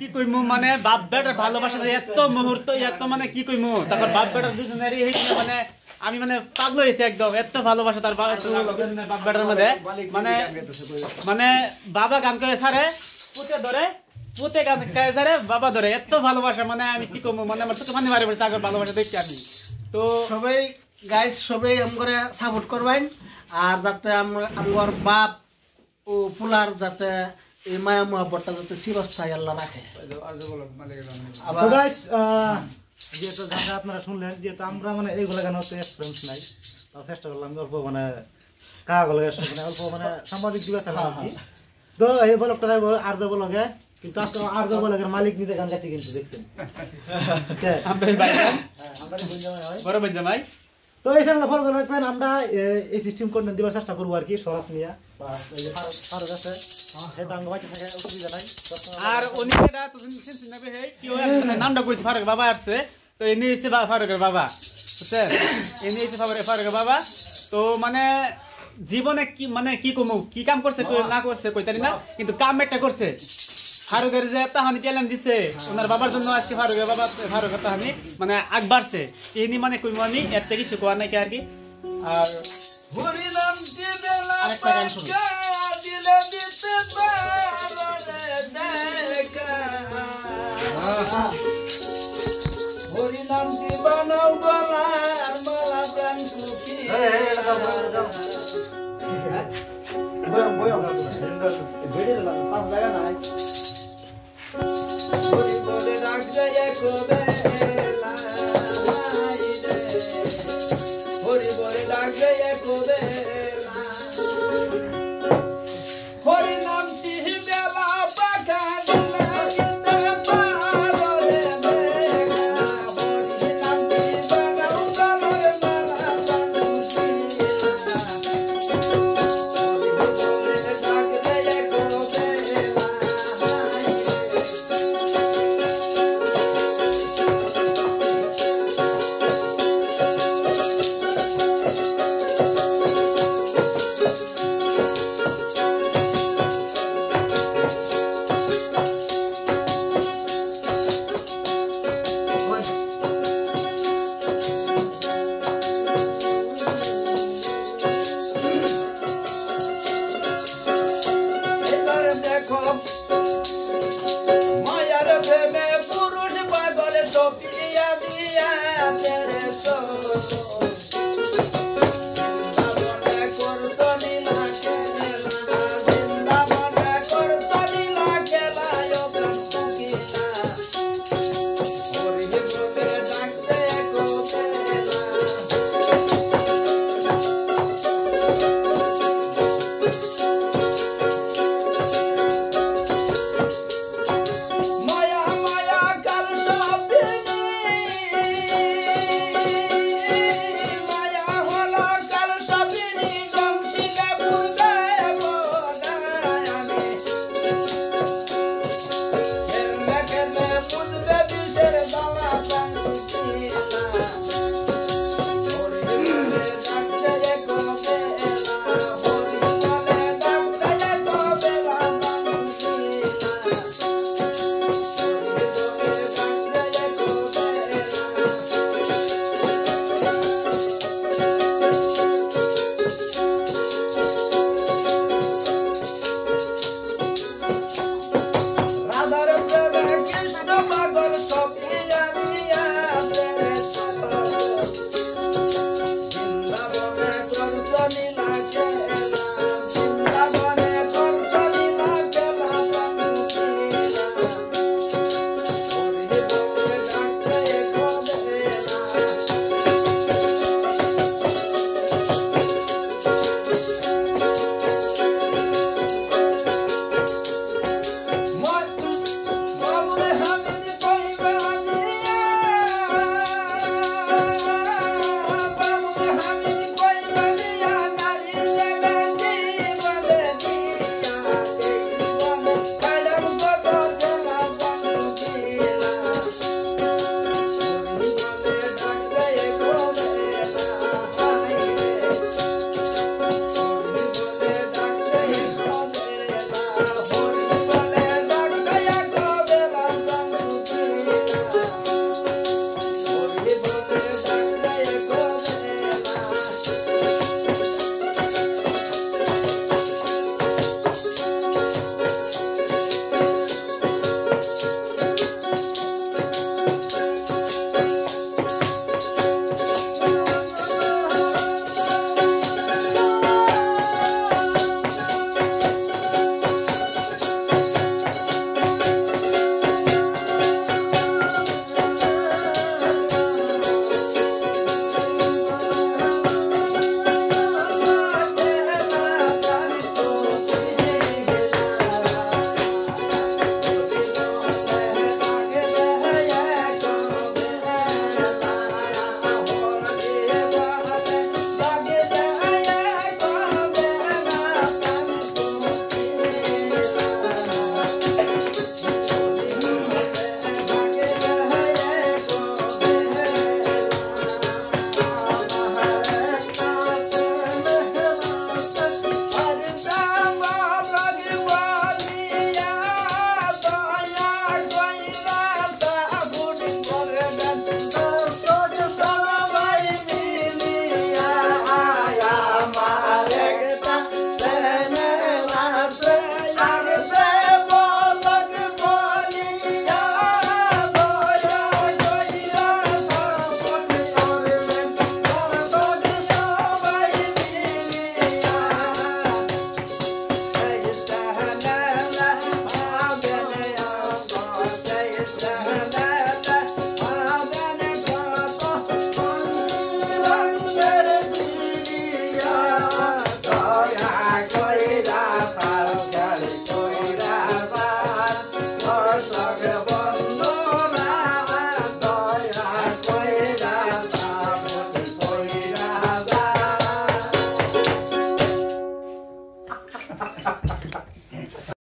কি কইমু মানে বাপ বেটার ভালোবাসা যে এত মুহূর্ত এত মানে কি কইমু তারপর বাপ বেটার দুজনেরই হইছে মানে আমি মানে পাগল হইছে একদম এত ভালোবাসা তার বাপ বেটার মধ্যে মানে মানে বাবা গান করে সারে পুতে ধরে পুতে গান করে সারে বাবা ধরে এত ভালোবাসা মানে আমি কি কইমু মানে আমার চোখে পানি মারে পড়ে তার ভালোবাসা দেখি আমি তো সবাই গাইস সবাই আমগরে সাপোর্ট করবেন আর যাতে আমগর বাপ ও পুলার যাতে এই মায়া মহব্বতটা যাতে চিরস্থায়ী আল্লাহ রাখে। তো গাইস যেহেতু গানটা আপনারা শুনলেন যেহেতু আমরা মানে এইগুলো গান হচ্ছে এক্সপিরিয়েন্স নাই তাও চেষ্টা করলাম অল্প মানে কাগজ মানে অল্প মানে সাংবাদিক দিবস তো এই বলকটা আর যাবো লগে কিন্তু আর যাবো লগের মালিক নিজে গান গাইছে কিন্তু দেখছেন বড় ভাই জামাই তো এই চ্যানেল ফলো করে রাখবেন আমরা এই সিস্টেম কন্টেন্ট দেওয়ার চেষ্টা করবো আর কি সরাস নিয়ে বা ফারুক আছে আর অনেকটা তো শুনছেন না ভাই কেউ নামটা কইছে ফারুক বাবা আসছে তো এনে এসে ফারুকের বাবা বুঝছেন এনে এসে ফারুকের বাবা তো মানে জীবনে কি মানে কি কমু কি কাম করছে না করছে কইতারি না কিন্তু কাম একটা করছে ফারুকের যে তাহানি ট্যালেন্ট দিছে ওনার বাবার জন্য আজকে ফারুকের বাবা ফারুকের তাহানি মানে আগ বাড়ছে ইনি মানে কইমু আমি এর থেকে শিখোয়া নাকি আর কি আর আরেকটা গান শুনি হরিনাম বানাও গলার মালা প্রাণ সুখী হরি বলে ডাক যায় কোবেলা হরি বলে ডাক যায় কোবেলা হরি নাম টি বেলা পাখা